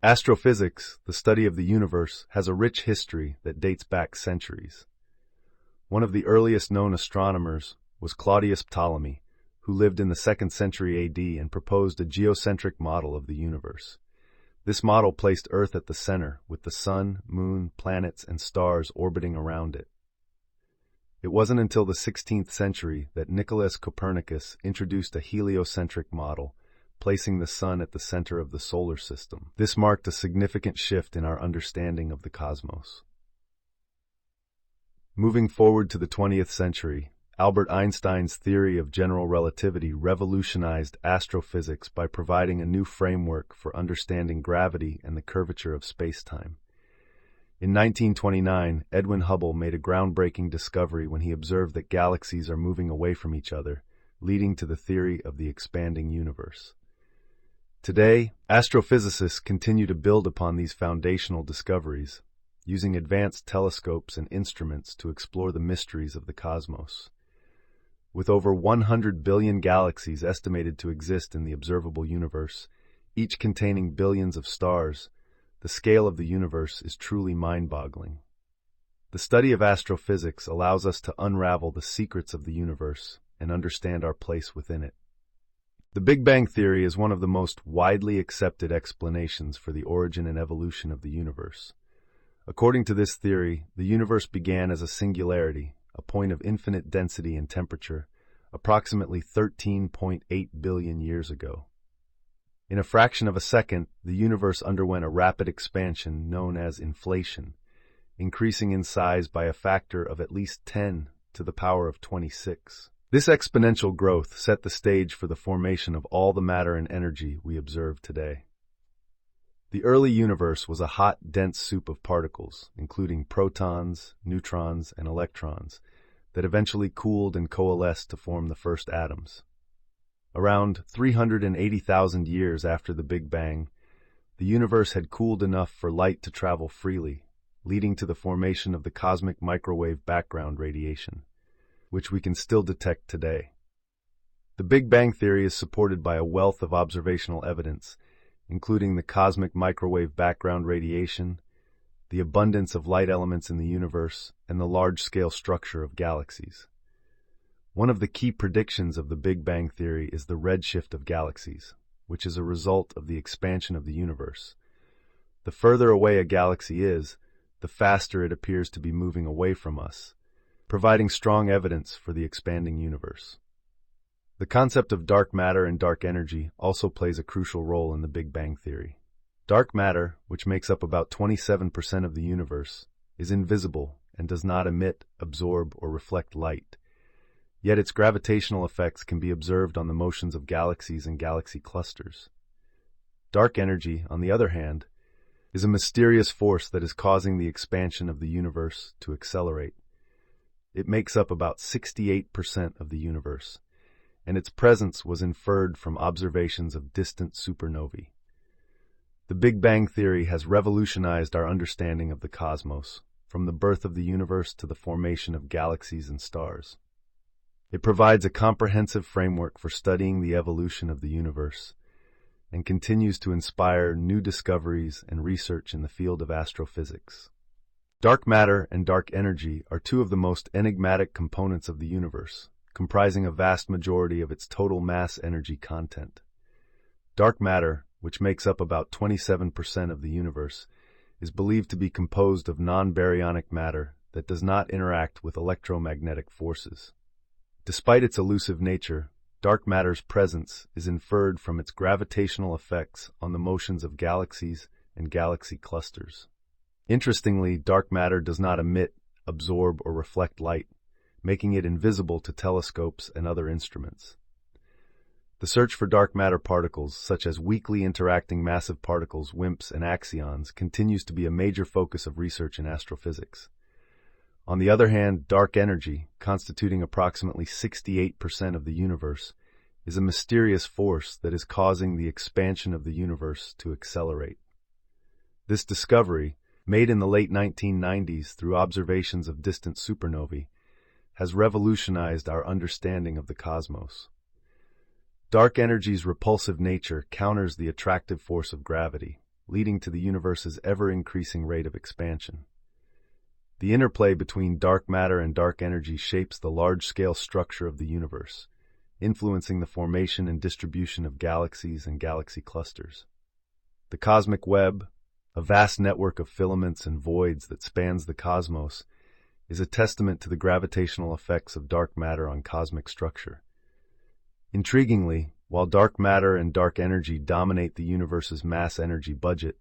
Astrophysics, the study of the universe, has a rich history that dates back centuries. One of the earliest known astronomers was Claudius Ptolemy, who lived in the 2nd century AD and proposed a geocentric model of the universe. This model placed Earth at the center, with the sun, moon, planets, and stars orbiting around it. It wasn't until the 16th century that Nicholas Copernicus introduced a heliocentric model, placing the sun at the center of the solar system. This marked a significant shift in our understanding of the cosmos. Moving forward to the 20th century, Albert Einstein's theory of general relativity revolutionized astrophysics by providing a new framework for understanding gravity and the curvature of space-time. In 1929, Edwin Hubble made a groundbreaking discovery when he observed that galaxies are moving away from each other, leading to the theory of the expanding universe. Today, astrophysicists continue to build upon these foundational discoveries, using advanced telescopes and instruments to explore the mysteries of the cosmos. With over 100 billion galaxies estimated to exist in the observable universe, each containing billions of stars, the scale of the universe is truly mind-boggling. The study of astrophysics allows us to unravel the secrets of the universe and understand our place within it. The Big Bang Theory is one of the most widely accepted explanations for the origin and evolution of the universe. According to this theory, the universe began as a singularity, a point of infinite density and temperature, approximately 13.8 billion years ago. In a fraction of a second, the universe underwent a rapid expansion known as inflation, increasing in size by a factor of at least 10 to the power of 26. This exponential growth set the stage for the formation of all the matter and energy we observe today. The early universe was a hot, dense soup of particles, including protons, neutrons, and electrons, that eventually cooled and coalesced to form the first atoms. Around 380,000 years after the Big Bang, the universe had cooled enough for light to travel freely, leading to the formation of the cosmic microwave background radiation, which we can still detect today. The Big Bang Theory is supported by a wealth of observational evidence, including the cosmic microwave background radiation, the abundance of light elements in the universe, and the large-scale structure of galaxies. One of the key predictions of the Big Bang Theory is the redshift of galaxies, which is a result of the expansion of the universe. The further away a galaxy is, the faster it appears to be moving away from us, providing strong evidence for the expanding universe. The concept of dark matter and dark energy also plays a crucial role in the Big Bang Theory. Dark matter, which makes up about 27% of the universe, is invisible and does not emit, absorb, or reflect light. Yet its gravitational effects can be observed on the motions of galaxies and galaxy clusters. Dark energy, on the other hand, is a mysterious force that is causing the expansion of the universe to accelerate. It makes up about 68% of the universe, and its presence was inferred from observations of distant supernovae. The Big Bang Theory has revolutionized our understanding of the cosmos, from the birth of the universe to the formation of galaxies and stars. It provides a comprehensive framework for studying the evolution of the universe, and continues to inspire new discoveries and research in the field of astrophysics. Dark matter and dark energy are two of the most enigmatic components of the universe, comprising a vast majority of its total mass energy content. Dark matter, which makes up about 27% of the universe, is believed to be composed of non-baryonic matter that does not interact with electromagnetic forces. Despite its elusive nature, dark matter's presence is inferred from its gravitational effects on the motions of galaxies and galaxy clusters. Interestingly, dark matter does not emit, absorb, or reflect light, making it invisible to telescopes and other instruments. The search for dark matter particles, such as weakly interacting massive particles, WIMPs, and axions, continues to be a major focus of research in astrophysics. On the other hand, dark energy, constituting approximately 68% of the universe, is a mysterious force that is causing the expansion of the universe to accelerate. This discovery, made in the late 1990s through observations of distant supernovae, has revolutionized our understanding of the cosmos. Dark energy's repulsive nature counters the attractive force of gravity, leading to the universe's ever-increasing rate of expansion. The interplay between dark matter and dark energy shapes the large-scale structure of the universe, influencing the formation and distribution of galaxies and galaxy clusters. The cosmic web, a vast network of filaments and voids that spans the cosmos, is a testament to the gravitational effects of dark matter on cosmic structure. Intriguingly, while dark matter and dark energy dominate the universe's mass-energy budget,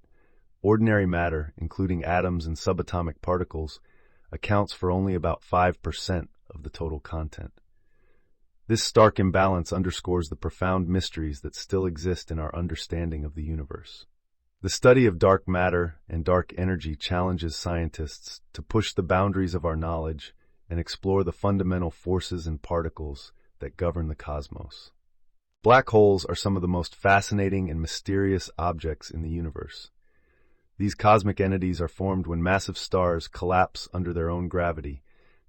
ordinary matter, including atoms and subatomic particles, accounts for only about 5% of the total content. This stark imbalance underscores the profound mysteries that still exist in our understanding of the universe. The study of dark matter and dark energy challenges scientists to push the boundaries of our knowledge and explore the fundamental forces and particles that govern the cosmos. Black holes are some of the most fascinating and mysterious objects in the universe. These cosmic entities are formed when massive stars collapse under their own gravity,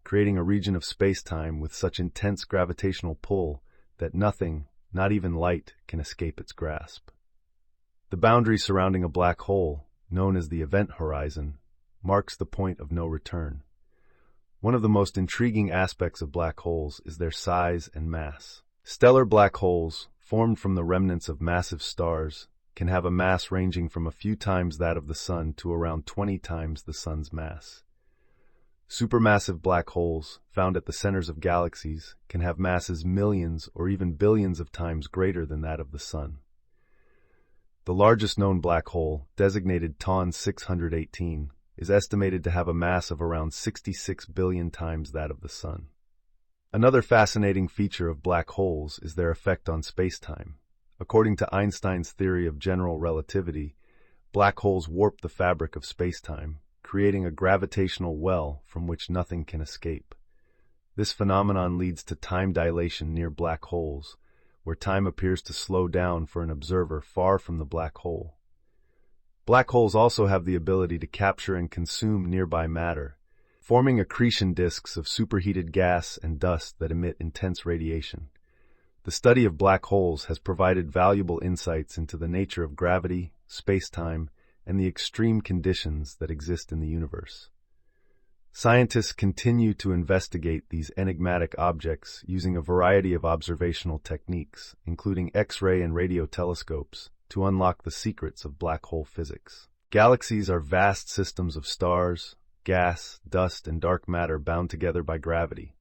creating a region of space-time with such intense gravitational pull that nothing, not even light, can escape its grasp. The boundary surrounding a black hole, known as the event horizon, marks the point of no return. One of the most intriguing aspects of black holes is their size and mass. Stellar black holes, formed from the remnants of massive stars, can have a mass ranging from a few times that of the Sun to around 20 times the Sun's mass. Supermassive black holes, found at the centers of galaxies, can have masses millions or even billions of times greater than that of the Sun. The largest known black hole, designated TON 618, is estimated to have a mass of around 66 billion times that of the Sun. Another fascinating feature of black holes is their effect on spacetime. According to Einstein's theory of general relativity, black holes warp the fabric of spacetime, creating a gravitational well from which nothing can escape. This phenomenon leads to time dilation near black holes, where time appears to slow down for an observer far from the black hole. Black holes also have the ability to capture and consume nearby matter, forming accretion disks of superheated gas and dust that emit intense radiation. The study of black holes has provided valuable insights into the nature of gravity, space-time, and the extreme conditions that exist in the universe. Scientists continue to investigate these enigmatic objects using a variety of observational techniques, including X-ray and radio telescopes, to unlock the secrets of black hole physics. Galaxies are vast systems of stars, gas, dust, and dark matter bound together by gravity.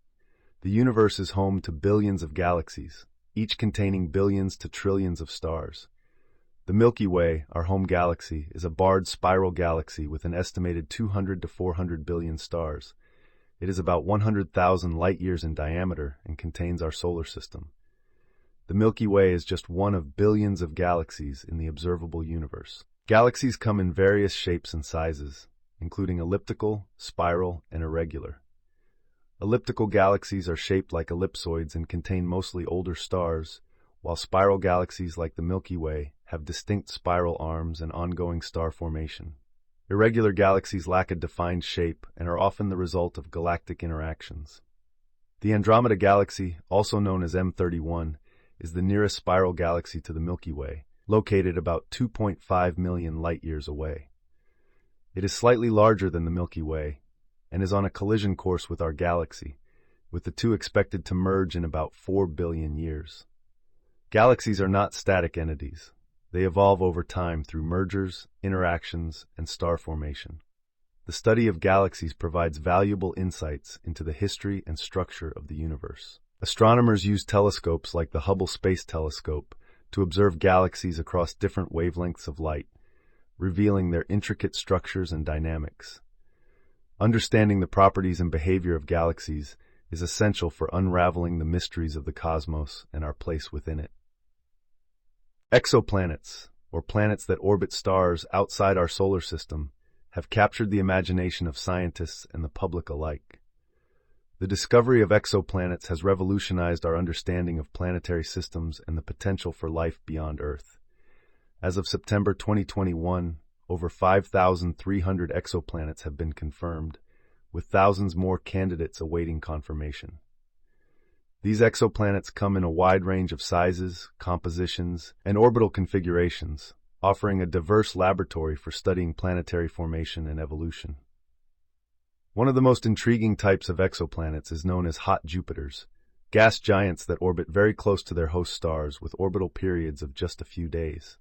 The universe is home to billions of galaxies, each containing billions to trillions of stars. The Milky Way, our home galaxy, is a barred spiral galaxy with an estimated 200 to 400 billion stars. It is about 100,000 light-years in diameter and contains our solar system. The Milky Way is just one of billions of galaxies in the observable universe. Galaxies come in various shapes and sizes, including elliptical, spiral, and irregular. Elliptical galaxies are shaped like ellipsoids and contain mostly older stars, while spiral galaxies like the Milky Way have distinct spiral arms and ongoing star formation. Irregular galaxies lack a defined shape and are often the result of galactic interactions. The Andromeda Galaxy, also known as M31, is the nearest spiral galaxy to the Milky Way, located about 2.5 million light-years away. It is slightly larger than the Milky Way and is on a collision course with our galaxy, with the two expected to merge in about 4 billion years. Galaxies are not static entities. They evolve over time through mergers, interactions, and star formation. The study of galaxies provides valuable insights into the history and structure of the universe. Astronomers use telescopes like the Hubble Space Telescope to observe galaxies across different wavelengths of light, revealing their intricate structures and dynamics. Understanding the properties and behavior of galaxies is essential for unraveling the mysteries of the cosmos and our place within it. Exoplanets, or planets that orbit stars outside our solar system, have captured the imagination of scientists and the public alike. The discovery of exoplanets has revolutionized our understanding of planetary systems and the potential for life beyond Earth. As of September 2021, over 5,300 exoplanets have been confirmed, with thousands more candidates awaiting confirmation. These exoplanets come in a wide range of sizes, compositions, and orbital configurations, offering a diverse laboratory for studying planetary formation and evolution. One of the most intriguing types of exoplanets is known as hot Jupiters, gas giants that orbit very close to their host stars with orbital periods of just a few days.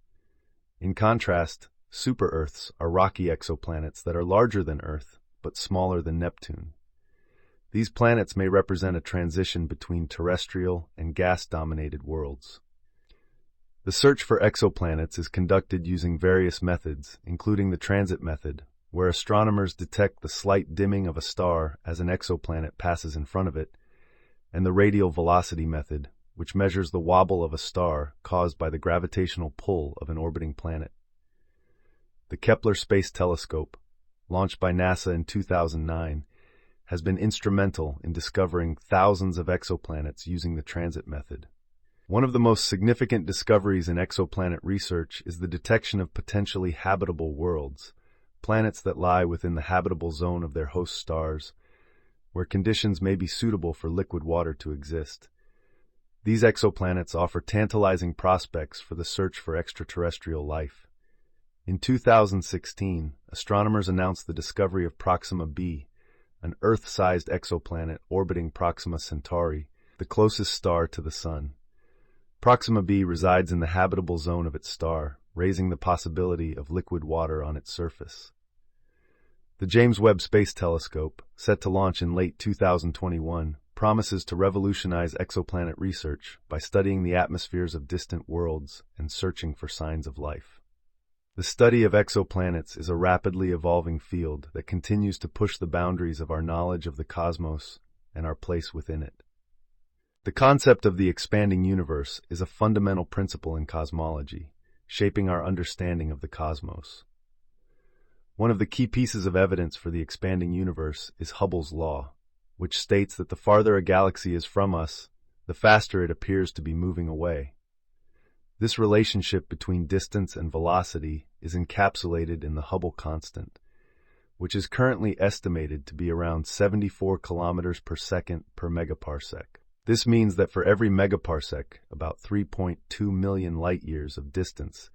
In contrast, super-Earths are rocky exoplanets that are larger than Earth, but smaller than Neptune. These planets may represent a transition between terrestrial and gas-dominated worlds. The search for exoplanets is conducted using various methods, including the transit method, where astronomers detect the slight dimming of a star as an exoplanet passes in front of it, and the radial velocity method, which measures the wobble of a star caused by the gravitational pull of an orbiting planet. The Kepler Space Telescope, launched by NASA in 2009, has been instrumental in discovering thousands of exoplanets using the transit method. One of the most significant discoveries in exoplanet research is the detection of potentially habitable worlds, planets that lie within the habitable zone of their host stars, where conditions may be suitable for liquid water to exist. These exoplanets offer tantalizing prospects for the search for extraterrestrial life. In 2016, astronomers announced the discovery of Proxima b, an Earth-sized exoplanet orbiting Proxima Centauri, the closest star to the Sun. Proxima b resides in the habitable zone of its star, raising the possibility of liquid water on its surface. The James Webb Space Telescope, set to launch in late 2021, promises to revolutionize exoplanet research by studying the atmospheres of distant worlds and searching for signs of life. The study of exoplanets is a rapidly evolving field that continues to push the boundaries of our knowledge of the cosmos and our place within it. The concept of the expanding universe is a fundamental principle in cosmology, shaping our understanding of the cosmos. One of the key pieces of evidence for the expanding universe is Hubble's law, which states that the farther a galaxy is from us, the faster it appears to be moving away. This relationship between distance and velocity is encapsulated in the Hubble constant, which is currently estimated to be around 74 kilometers per second per megaparsec. This means that for every megaparsec, about 3.2 million light-years of distance,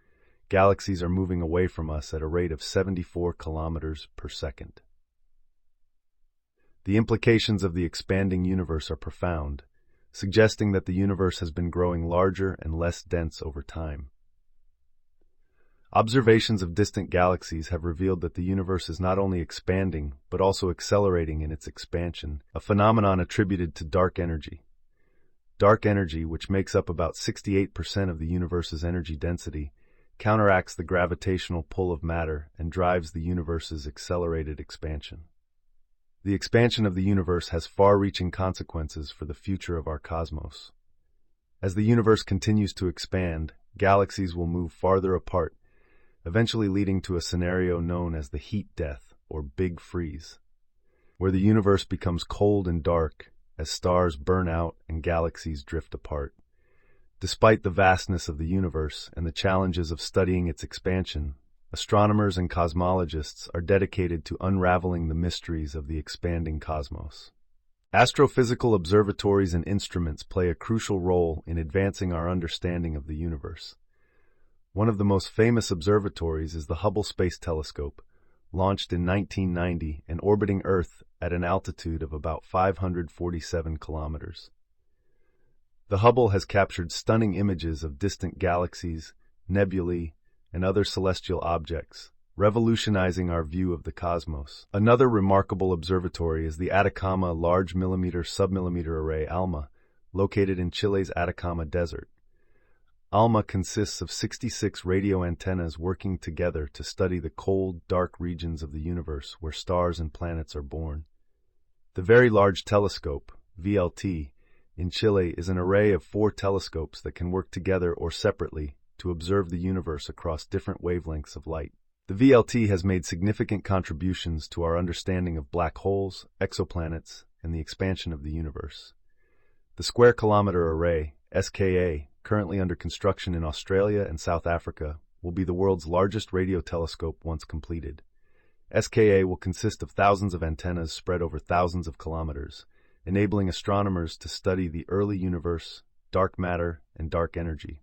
galaxies are moving away from us at a rate of 74 kilometers per second. The implications of the expanding universe are profound, suggesting that the universe has been growing larger and less dense over time. Observations of distant galaxies have revealed that the universe is not only expanding, but also accelerating in its expansion, a phenomenon attributed to dark energy. Dark energy, which makes up about 68% of the universe's energy density, counteracts the gravitational pull of matter and drives the universe's accelerated expansion. The expansion of the universe has far-reaching consequences for the future of our cosmos. As the universe continues to expand, galaxies will move farther apart, eventually leading to a scenario known as the heat death, or Big Freeze, where the universe becomes cold and dark as stars burn out and galaxies drift apart. Despite the vastness of the universe and the challenges of studying its expansion, astronomers and cosmologists are dedicated to unraveling the mysteries of the expanding cosmos. Astrophysical observatories and instruments play a crucial role in advancing our understanding of the universe. One of the most famous observatories is the Hubble Space Telescope, launched in 1990 and orbiting Earth at an altitude of about 547 kilometers. The Hubble has captured stunning images of distant galaxies, nebulae, and other celestial objects, revolutionizing our view of the cosmos. Another remarkable observatory is the Atacama Large Millimeter Submillimeter Array ALMA, located in Chile's Atacama Desert. ALMA consists of 66 radio antennas working together to study the cold, dark regions of the universe where stars and planets are born. The Very Large Telescope, VLT, in Chile is an array of 4 telescopes that can work together or separately to observe the universe across different wavelengths of light. The VLT has made significant contributions to our understanding of black holes, exoplanets, and the expansion of the universe. The Square Kilometre Array, SKA, currently under construction in Australia and South Africa, will be the world's largest radio telescope once completed. SKA will consist of thousands of antennas spread over thousands of kilometers, enabling astronomers to study the early universe, dark matter, and dark energy.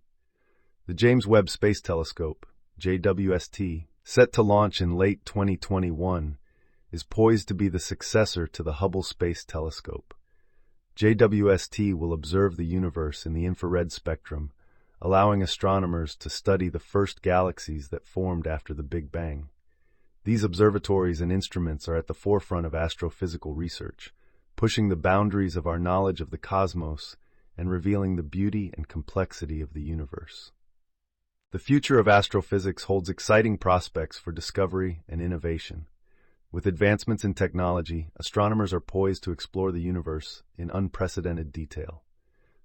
The James Webb Space Telescope, JWST, set to launch in late 2021, is poised to be the successor to the Hubble Space Telescope. JWST will observe the universe in the infrared spectrum, allowing astronomers to study the first galaxies that formed after the Big Bang. These observatories and instruments are at the forefront of astrophysical research, pushing the boundaries of our knowledge of the cosmos and revealing the beauty and complexity of the universe. The future of astrophysics holds exciting prospects for discovery and innovation. With advancements in technology, astronomers are poised to explore the universe in unprecedented detail.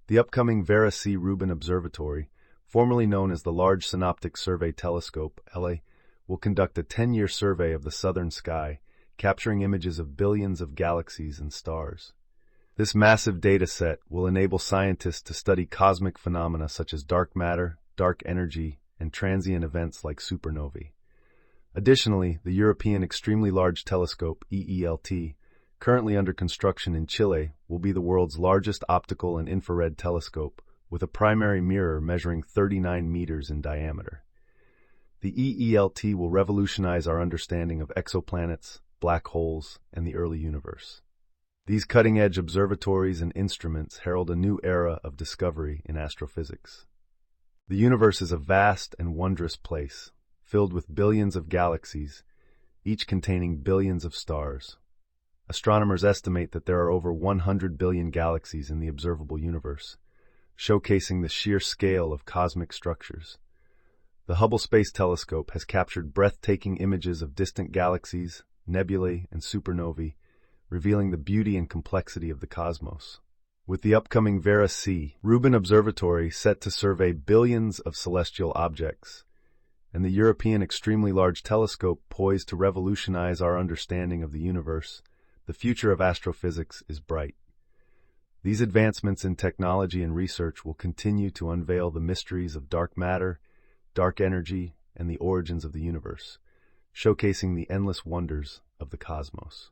The upcoming Vera C. Rubin Observatory, formerly known as the Large Synoptic Survey Telescope, LA, will conduct a 10-year survey of the southern sky, capturing images of billions of galaxies and stars. This massive data set will enable scientists to study cosmic phenomena such as dark matter, dark energy, and transient events like supernovae. Additionally, the European Extremely Large Telescope, EELT, currently under construction in Chile, will be the world's largest optical and infrared telescope, with a primary mirror measuring 39 meters in diameter. The EELT will revolutionize our understanding of exoplanets, black holes, and the early universe. These cutting-edge observatories and instruments herald a new era of discovery in astrophysics. The universe is a vast and wondrous place, filled with billions of galaxies, each containing billions of stars. Astronomers estimate that there are over 100 billion galaxies in the observable universe, showcasing the sheer scale of cosmic structures. The Hubble Space Telescope has captured breathtaking images of distant galaxies, nebulae, and supernovae, revealing the beauty and complexity of the cosmos. With the upcoming Vera C. Rubin Observatory set to survey billions of celestial objects, and the European Extremely Large Telescope poised to revolutionize our understanding of the universe, the future of astrophysics is bright. These advancements in technology and research will continue to unveil the mysteries of dark matter, dark energy, and the origins of the universe, showcasing the endless wonders of the cosmos.